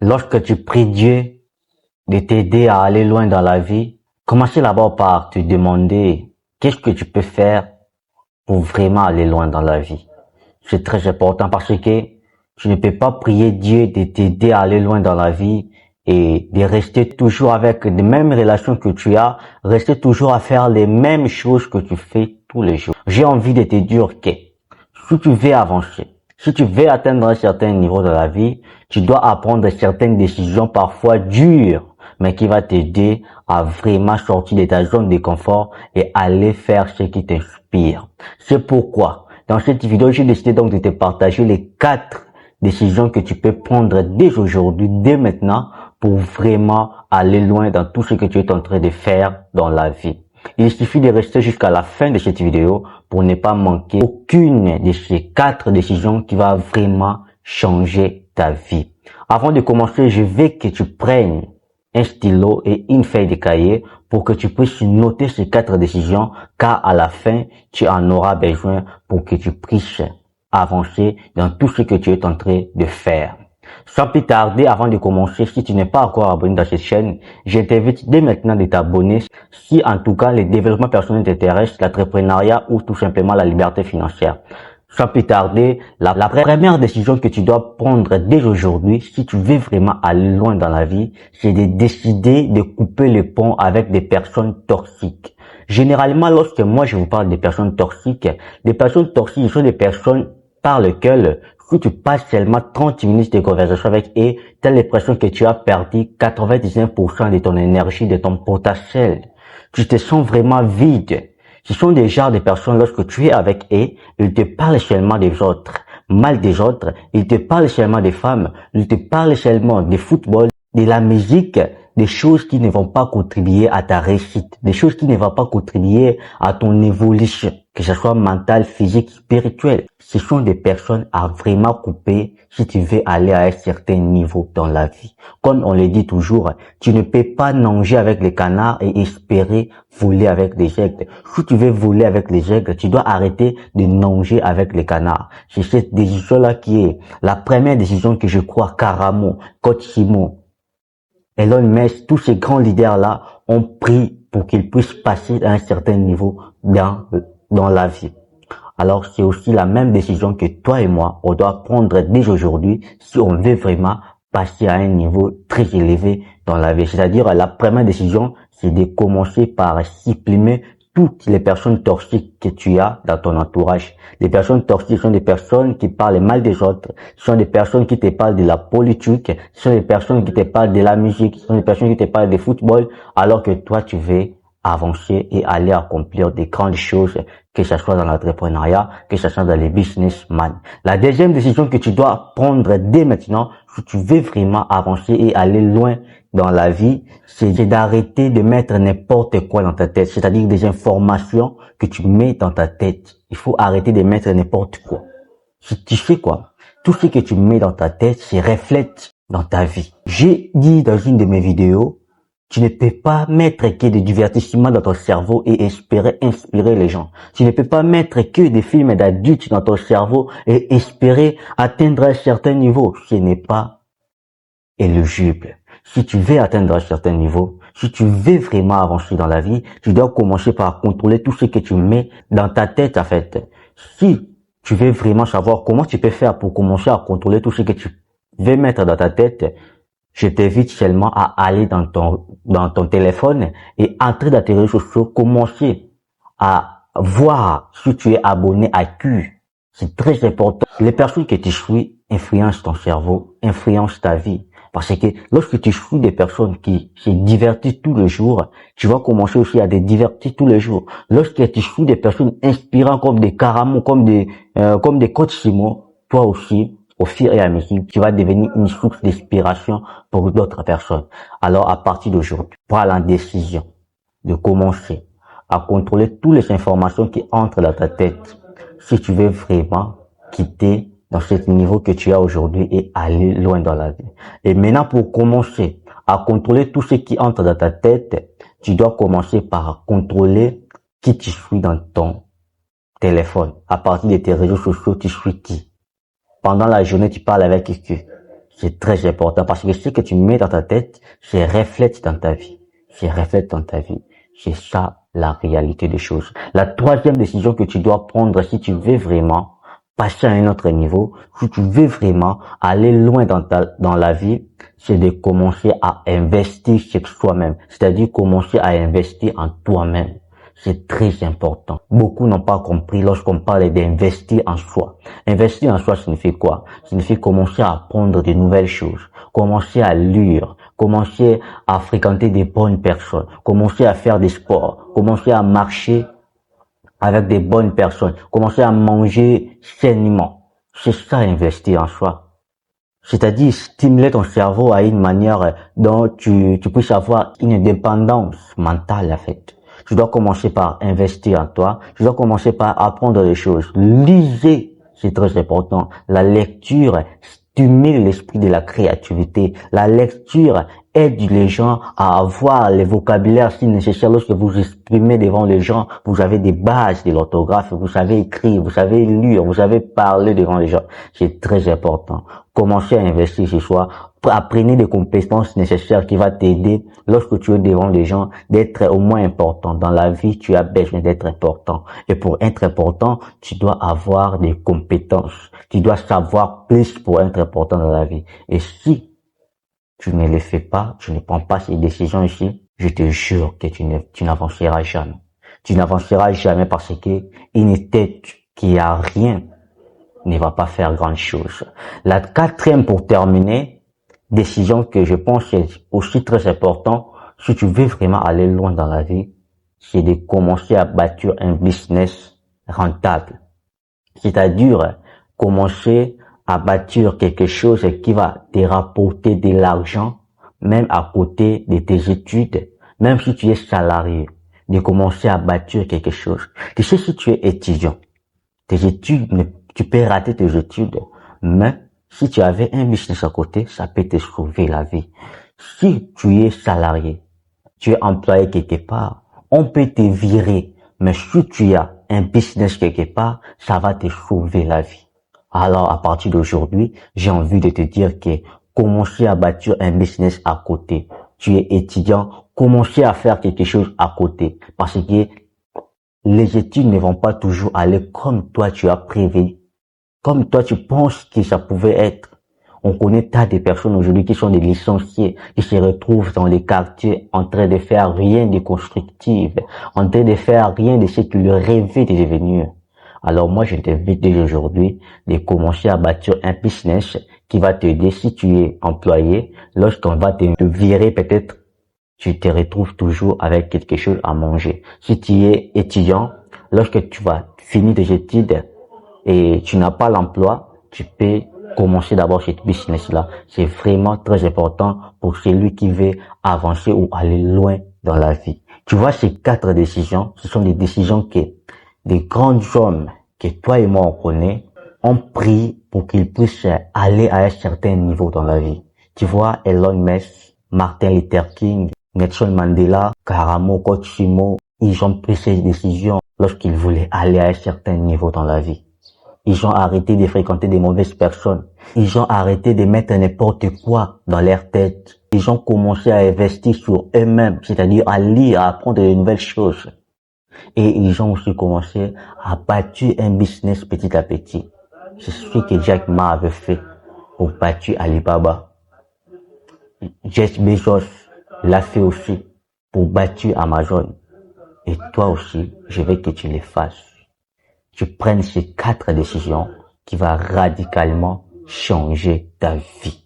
Lorsque tu pries Dieu de t'aider à aller loin dans la vie, commencez d'abord par te demander qu'est-ce que tu peux faire pour vraiment aller loin dans la vie. C'est très important parce que tu ne peux pas prier Dieu de t'aider à aller loin dans la vie et de rester toujours avec les mêmes relations que tu as, rester toujours à faire les mêmes choses que tu fais tous les jours. J'ai envie de te dire que si tu veux avancer, si tu veux atteindre un certain niveau de la vie, tu dois apprendre certaines décisions parfois dures, mais qui va t'aider à vraiment sortir de ta zone de confort et aller faire ce qui t'inspire. C'est pourquoi, dans cette vidéo, j'ai décidé donc de te partager les 4 décisions que tu peux prendre dès aujourd'hui, dès maintenant, pour vraiment aller loin dans tout ce que tu es en train de faire dans la vie. Il suffit de rester jusqu'à la fin de cette vidéo pour ne pas manquer aucune de ces 4 décisions qui va vraiment changer ta vie. Avant de commencer, je veux que tu prennes un stylo et une feuille de cahier pour que tu puisses noter ces 4 décisions, car à la fin, tu en auras besoin pour que tu puisses avancer dans tout ce que tu es en train de faire. Sans plus tarder, avant de commencer, si tu n'es pas encore abonné dans cette chaîne, je t'invite dès maintenant de t'abonner si en tout cas le développement personnel t'intéresse, l'entrepreneuriat ou tout simplement la liberté financière. Sans plus tarder, la première décision que tu dois prendre dès aujourd'hui, si tu veux vraiment aller loin dans la vie, c'est de décider de couper le pont avec des personnes toxiques. Généralement, lorsque moi je vous parle des personnes toxiques sont des personnes par lesquelles si tu passes seulement 30 minutes de conversation avec eux, tu as l'impression que tu as perdu 99% de ton énergie, de ton potentiel. Tu te sens vraiment vide. Ce sont des genres de personnes, lorsque tu es avec eux, ils te parlent seulement des autres, mal des autres, ils te parlent seulement des femmes, ils te parlent seulement du football, de la musique, des choses qui ne vont pas contribuer à ta réussite, des choses qui ne vont pas contribuer à ton évolution, que ce soit mentale, physique, spirituelle. Ce sont des personnes à vraiment couper si tu veux aller à un certain niveau dans la vie. Comme on le dit toujours, tu ne peux pas nager avec les canards et espérer voler avec les aigles. Si tu veux voler avec les aigles, tu dois arrêter de nager avec les canards. C'est cette décision-là qui est la première décision que je crois Karamo, Coach Simon, Elon Musk, tous ces grands leaders-là ont pris pour qu'ils puissent passer à un certain niveau dans la vie. Alors, c'est aussi la même décision que toi et moi, on doit prendre dès aujourd'hui si on veut vraiment passer à un niveau très élevé dans la vie. C'est-à-dire, la première décision, c'est de commencer par supprimer toutes les personnes toxiques que tu as dans ton entourage. Les personnes toxiques sont des personnes qui parlent mal des autres, sont des personnes qui te parlent de la politique, sont des personnes qui te parlent de la musique, sont des personnes qui te parlent de football, alors que toi, tu veux avancer et aller accomplir des grandes choses, que ce soit dans l'entrepreneuriat, que ce soit dans les businessmen. La deuxième décision que tu dois prendre dès maintenant, si tu veux vraiment avancer et aller loin dans la vie, c'est d'arrêter de mettre n'importe quoi dans ta tête, c'est-à-dire des informations que tu mets dans ta tête. Il faut arrêter de mettre n'importe quoi. Si tu sais quoi, tout ce que tu mets dans ta tête se reflète dans ta vie. J'ai dit dans une de mes vidéos, tu ne peux pas mettre que des divertissements dans ton cerveau et espérer inspirer les gens. Tu ne peux pas mettre que des films d'adultes dans ton cerveau et espérer atteindre un certain niveau. Ce n'est pas éligible. Si tu veux atteindre un certain niveau, si tu veux vraiment avancer dans la vie, tu dois commencer par contrôler tout ce que tu mets dans ta tête, en fait. Si tu veux vraiment savoir comment tu peux faire pour commencer à contrôler tout ce que tu veux mettre dans ta tête, je t'invite seulement à aller dans ton téléphone et entrer dans tes réseaux sociaux, commencer à voir si tu es abonné à qui. C'est très important. Les personnes que tu suis influencent ton cerveau, influencent ta vie. Parce que lorsque tu suis des personnes qui se divertissent tous les jours, tu vas commencer aussi à te divertir tous les jours. Lorsque tu suis des personnes inspirantes comme des Karamo, comme des Coach Simon, toi aussi, au fur et à mesure, tu vas devenir une source d'inspiration pour d'autres personnes. Alors, à partir d'aujourd'hui, prends la décision de commencer à contrôler toutes les informations qui entrent dans ta tête si tu veux vraiment quitter dans ce niveau que tu as aujourd'hui et aller loin dans la vie. Et maintenant, pour commencer à contrôler tout ce qui entre dans ta tête, tu dois commencer par contrôler qui tu suis dans ton téléphone. À partir de tes réseaux sociaux, tu suis qui? Pendant la journée, tu parles avec qui? C'est très important parce que ce que tu mets dans ta tête, c'est reflète dans ta vie. C'est reflète dans ta vie. C'est ça la réalité des choses. La troisième décision que tu dois prendre si tu veux vraiment passer à un autre niveau, si tu veux vraiment aller loin dans la vie, c'est de commencer à investir sur soi-même. C'est-à-dire commencer à investir en toi-même. C'est très important. Beaucoup n'ont pas compris lorsqu'on parle d'investir en soi. Investir en soi signifie quoi? Signifie commencer à apprendre de nouvelles choses, commencer à lire, commencer à fréquenter des bonnes personnes, commencer à faire des sports, commencer à marcher avec des bonnes personnes, commencer à manger sainement. C'est ça, investir en soi. C'est-à-dire stimuler ton cerveau à une manière dont tu puisses avoir une indépendance mentale, en fait. Tu dois commencer par investir en toi. Tu dois commencer par apprendre des choses. Lisez, c'est très important. La lecture stimule l'esprit de la créativité. La lecture aide les gens à avoir le vocabulaire si nécessaire. Lorsque vous exprimez devant les gens, vous avez des bases de l'orthographe, vous savez écrire, vous savez lire, vous savez parler devant les gens. C'est très important. Commencez à investir ce soir. Apprenez des compétences nécessaires qui vont t'aider lorsque tu es devant les gens d'être au moins important. Dans la vie, tu as besoin d'être important. Et pour être important, tu dois avoir des compétences. Tu dois savoir plus pour être important dans la vie. Et si tu ne les fais pas, tu ne prends pas ces décisions ici, je te jure que tu n'avanceras jamais. Tu n'avanceras jamais parce que une tête qui a rien ne va pas faire grand chose. La quatrième pour terminer, décision que je pense est aussi très important, si tu veux vraiment aller loin dans la vie, c'est de commencer à bâtir un business rentable. C'est-à-dire, commencer à bâtir quelque chose qui va te rapporter de l'argent, même à côté de tes études, même si tu es salarié, de commencer à bâtir quelque chose. Tu sais, si tu es étudiant, tes études, tu peux rater tes études, mais si tu avais un business à côté, ça peut te sauver la vie. Si tu es salarié, tu es employé quelque part, on peut te virer, mais si tu as un business quelque part, ça va te sauver la vie. Alors, à partir d'aujourd'hui, j'ai envie de te dire que commencer à bâtir un business à côté. Tu es étudiant, commencer à faire quelque chose à côté. Parce que les études ne vont pas toujours aller comme toi tu as prévu. Comme toi, tu penses que ça pouvait être. On connaît tas de personnes aujourd'hui qui sont des licenciés, qui se retrouvent dans les quartiers en train de faire rien de constructif, en train de faire rien de ce qu'ils rêvaient de devenir. Alors moi, je t'invite dès aujourd'hui de commencer à bâtir un business qui va t'aider si tu es employé. Lorsqu'on va te virer peut-être, tu te retrouves toujours avec quelque chose à manger. Si tu es étudiant, lorsque tu vas finir tes études, et tu n'as pas l'emploi, tu peux commencer d'abord ce business-là. C'est vraiment très important pour celui qui veut avancer ou aller loin dans la vie. Tu vois, ces 4 décisions, ce sont des décisions que des grands hommes que toi et moi on connaît ont pris pour qu'ils puissent aller à un certain niveau dans la vie. Tu vois, Elon Musk, Martin Luther King, Nelson Mandela, Karamo Kochimo, ils ont pris ces décisions lorsqu'ils voulaient aller à un certain niveau dans la vie. Ils ont arrêté de fréquenter des mauvaises personnes. Ils ont arrêté de mettre n'importe quoi dans leur tête. Ils ont commencé à investir sur eux-mêmes, c'est-à-dire à lire, à apprendre de nouvelles choses. Et ils ont aussi commencé à bâtir un business petit à petit. C'est ce que Jack Ma avait fait pour bâtir Alibaba. Jeff Bezos l'a fait aussi pour bâtir Amazon. Et toi aussi, je veux que tu les fasses. Tu prennes ces 4 décisions qui va radicalement changer ta vie.